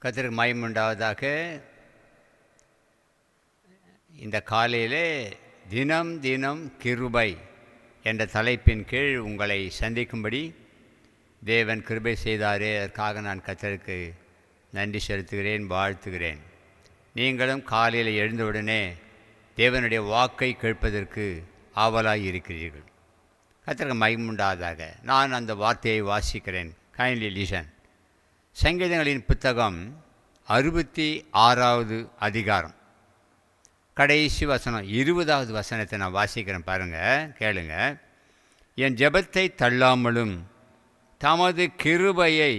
கர்த்தருக்கு மகிமை உண்டாவதாக. இந்த காலையிலே தினம் தினம் கிருபை என்ற தலைப்பின் கீழ் உங்களை சந்திக்கும்படி தேவன் கிருபை செய்தாரே, அதற்காக நான் கர்த்தருக்கு நன்றி செலுத்துகிறேன், வாழ்த்துகிறேன். நீங்களும் காலையில் எழுந்தவுடனே தேவனுடைய வாக்கை கேட்பதற்கு ஆவலாய் இருக்கிறீர்கள். கர்த்தருக்கு மகிமை உண்டாவதாக. நான் அந்த வார்த்தையை வாசிக்கிறேன். Kindly listen. சங்கீதங்களின் புத்தகம் 66வது அதிகாரம் கடைசி வசனம் 20வது வசனத்தை நான் வாசிக்கிறேன், பாருங்கள், கேளுங்க. என் ஜெபத்தை தள்ளாமலும் தமது கிருபையை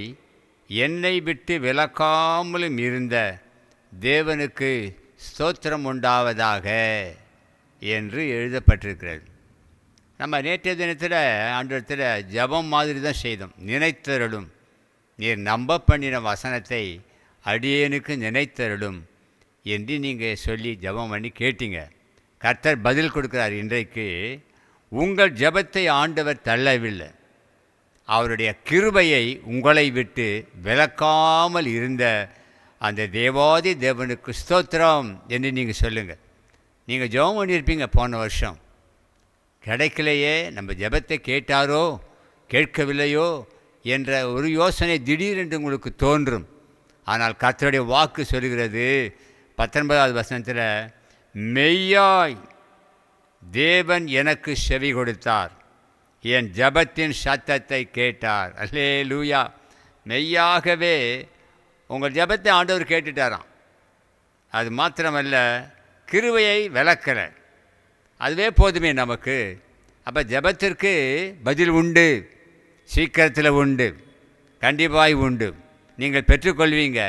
என்னை விட்டு விலக்காமலும் இருந்த தேவனுக்கு ஸ்தோத்திரம் உண்டாவதாக என்று எழுதப்பட்டிருக்கிறது. நம்ம நேற்றைய தினத்தில் அன்றைய ஜெபம் மாதிரி தான் செய்தோம். நினைத்தருளும், நீர் நம்ப பண்ணின வசனத்தை அடியேனுக்கு நினைத்தருளும் என்று நீங்கள் சொல்லி ஜெபம் பண்ணி கேட்டீங்க. கர்த்தர் பதில் கொடுக்குறார். இன்றைக்கு உங்கள் ஜெபத்தை ஆண்டவர் தள்ளவில்லை. அவருடைய கிருபையை உங்களை விட்டு விலக்காமல் இருந்த அந்த தேவாதி தேவனுக்கு ஸ்தோத்திரம் என்று நீங்கள் சொல்லுங்கள். நீங்கள் ஜெபம் பண்ணியிருப்பீங்க போன வருஷம், கிடைக்கலையே, நம்ம ஜெபத்தை கேட்டாரோ கேட்கவில்லையோ என்ற ஒரு யோசனை திடீரென்று உங்களுக்கு தோன்றும். ஆனால் கர்த்தருடைய வாக்கு சொல்கிறது 19வது வசனத்தில், மெய்யாய் தேவன் எனக்கு செவி கொடுத்தார், என் ஜெபத்தின் சத்தத்தை கேட்டார். அல்லேலூயா. மெய்யாகவே உங்கள் ஜெபத்தை ஆண்டவர் கேட்டுட்டாராம். அது மாத்திரமல்ல, கிருபையை விலக்கலை. அதுவே போதுமே நமக்கு. அப்போ ஜெபத்திற்கு பதில் உண்டு, சீக்கிரத்தில் உண்டு, கண்டிப்பாய் உண்டு. நீங்கள் பெற்றுக்கொள்வீங்க.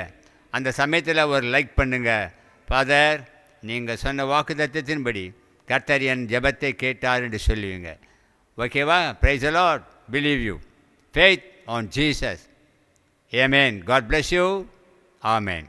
அந்த சமயத்தில் ஒரு லைக் பண்ணுங்கள். ஃபாதர், நீங்கள் சொன்ன வாக்கு தத்தத்தின்படி கர்த்தர் என் ஜெபத்தை கேட்டார் என்று சொல்லுவீங்க. ஓகேவா? Praise the Lord. Believe you. Faith on Jesus. Amen. God bless you. Amen.